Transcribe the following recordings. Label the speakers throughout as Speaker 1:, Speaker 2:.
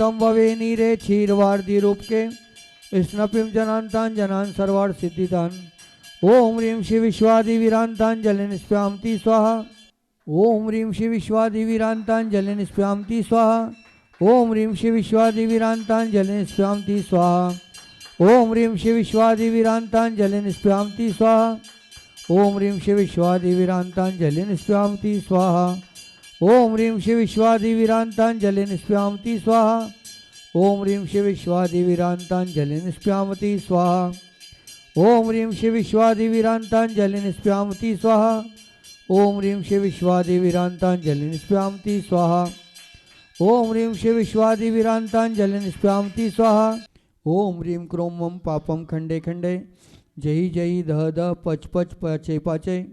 Speaker 1: अमृतम भवे नीरे क्षीरवार्धि रूप के स्नपिम जनांतान जनान सर्वार सिद्धितान। ओम ह्रीं श्री विश्वादिवीरांतांजलि निष्प्यामति स्वाहा। ओम ह्रीं श्री विश्वादिवीरांतांजलि निष्प्यामति स्वाहा। ओम ह्रीं श्री विश्वादिवीरांतांजलि निष्प्यामति स्वाहा। ओम ह्रीं श्री विश्वादिवीरांतांजलि निष्प्यामति स्वाहा। ओम ह्रीं श्री विश्वादिवीरांतांजलि निष्प्यामति स्वाहा। ओम ह्रीं श्री विश्वादिवीरांतांजलि निष्प्यामति स्वाहा। ओम ह्रीं श्री विश्वादिवीरांतांजलि निष्प्यामति स्वाहा। ओम ह्रीं श्री विश्वादिवीरांतांजलि निष्प्यामति स्वाहा। ओम ह्रीं श्री विश्वादिवीरांतांजलि निष्प्यामति स्वाहा। ओम ह्रीं श्री विश्वादिवीरांतांजलि निष्प्यामति स्वाहा। ओम ह्रीं क्रों मम पापम खंडे खंडे जय जय दह दह पच पच पचे पाचे।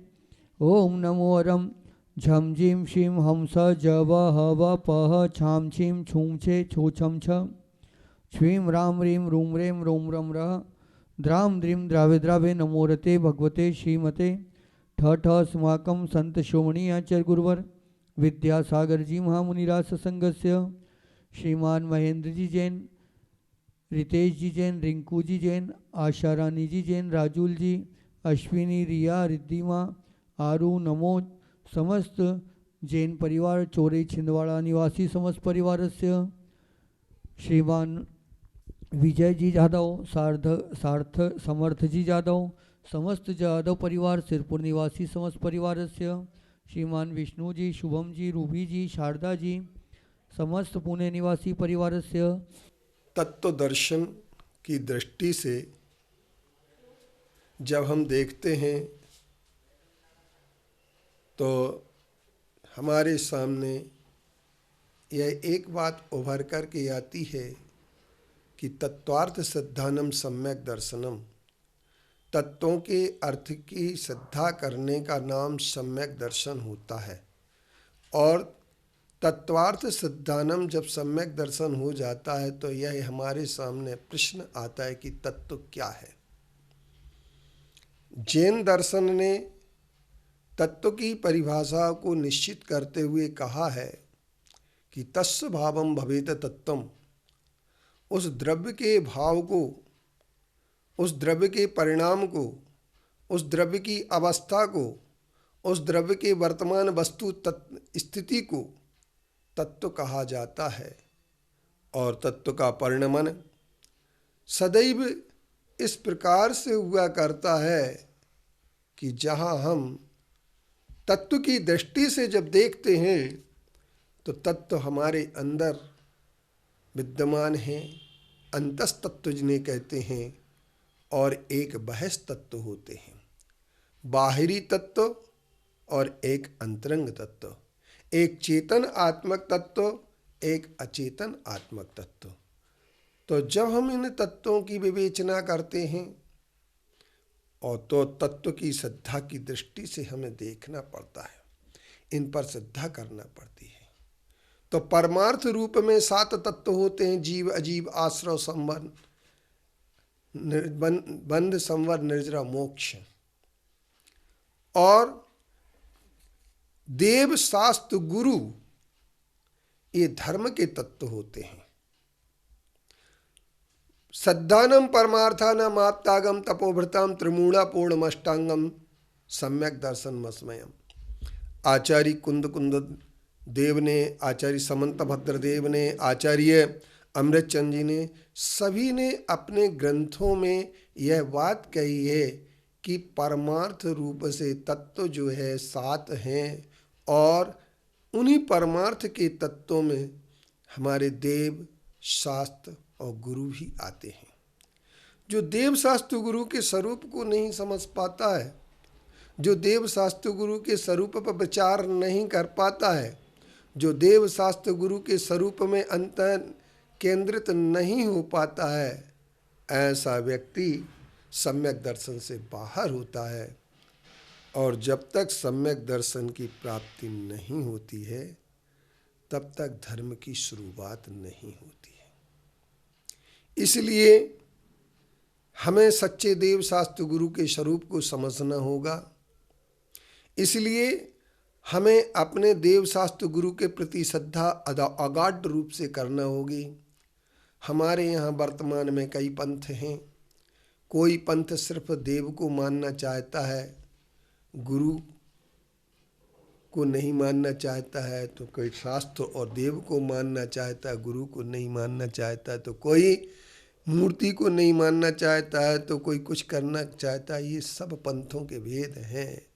Speaker 1: ओम नमो अरम झम झीम शीम हम स जव हव पह छाम छीम छूम छे छो छम छ छ्वीम राम रीम रूम रेम रोम रम रह द्राम द्रीम द्रावे द्रावे नमोरते भगवते श्रीमते ठ ठ स्माकम संत शोमणी आचार्य गुरुवर विद्यासागर जी महामुनिराज सत्संगस्य श्रीमान महेंद्र जी जैन, रितेश जी जैन, रिंकू जी जैन, आशा रानी जी जैन, राजुल जी, अश्विनी, रिया, रिद्धिमा, आरू, नमो समस्त जैन परिवार चोरे छिंदवाड़ा निवासी समस्त परिवारस्य श्रीमान विजय जी जादव, सार्थ समर्थ जी जादव, समस्त जादव परिवार सिरपुर निवासी समस्त परिवारस्य श्रीमान विष्णु जी, शुभम जी, रूबी जी, शारदा जी, समस्त पुणे निवासी परिवारस्य।
Speaker 2: तत्व दर्शन की दृष्टि से जब हम देखते हैं तो हमारे सामने यह एक बात उभर कर के आती है कि तत्वार्थ सिद्धानम सम्यक दर्शनम, तत्वों के अर्थ की श्रद्धा करने का नाम सम्यक दर्शन होता है। और तत्वार्थ सिद्धानम जब सम्यक दर्शन हो जाता है तो यह हमारे सामने प्रश्न आता है कि तत्व क्या है। जैन दर्शन ने तत्व की परिभाषा को निश्चित करते हुए कहा है कि तस्य भावम भवेत तत्वम, उस द्रव्य के भाव को, उस द्रव्य के परिणाम को, उस द्रव्य की अवस्था को, उस द्रव्य के वर्तमान वस्तु स्थिति को तत्व कहा जाता है। और तत्व का परिणमन सदैव इस प्रकार से हुआ करता है कि जहाँ हम तत्व की दृष्टि से जब देखते हैं तो तत्व हमारे अंदर विद्यमान हैं, अंतस्तत्व जिन्हें कहते हैं, और एक बहस तत्व होते हैं, बाहरी तत्व और एक अंतरंग तत्व, एक चेतन आत्मक तत्व, एक अचेतन आत्मक तत्व। तो जब हम इन तत्वों की विवेचना करते हैं और तो तत्व की श्रद्धा की दृष्टि से हमें देखना पड़ता है, इन पर श्रद्धा करना पड़ती है। तो परमार्थ रूप में 7 तत्व होते हैं, जीव, अजीव, आश्रव, संवर, बंध, संवर, निर्जरा, मोक्ष। और देव, शास्त्र, गुरु ये धर्म के तत्व होते हैं। सद्दानम परमार्थानाम आप्तागम तपोभृताम त्रिमूढ़ा पूर्णमष्टांगम सम्यक दर्शन मस्मयम। आचार्य कुंद देव ने, आचार्य समंत भद्रदेव ने, आचार्य अमृतचंद जी ने, सभी ने अपने ग्रंथों में यह बात कही है कि परमार्थ रूप से तत्व जो है 7 हैं और उन्हीं परमार्थ के तत्वों में हमारे देव, शास्त्र और गुरु भी आते हैं। जो देव, शास्त्र, गुरु के स्वरूप को नहीं समझ पाता है, जो देव, शास्त्र, गुरु के स्वरूप पर विचार नहीं कर पाता है, जो देव, शास्त्र, गुरु के स्वरूप में अंतः केंद्रित नहीं हो पाता है, ऐसा व्यक्ति सम्यक दर्शन से बाहर होता है। और जब तक सम्यक दर्शन की प्राप्ति नहीं होती है तब तक धर्म की शुरुआत नहीं होती है। इसलिए हमें सच्चे देव, शास्त्र, गुरु के स्वरूप को समझना होगा। इसलिए हमें अपने देव, शास्त्र, गुरु के प्रति श्रद्धा अगाध रूप से करना होगी। हमारे यहाँ वर्तमान में कई पंथ हैं। कोई पंथ सिर्फ देव को मानना चाहता है, गुरु को नहीं मानना चाहता है, तो कोई शास्त्र और देव को मानना चाहता है, गुरु को नहीं मानना चाहता, तो कोई मूर्ति को नहीं मानना चाहता है, तो कोई कुछ करना चाहता है। ये सब पंथों के भेद हैं।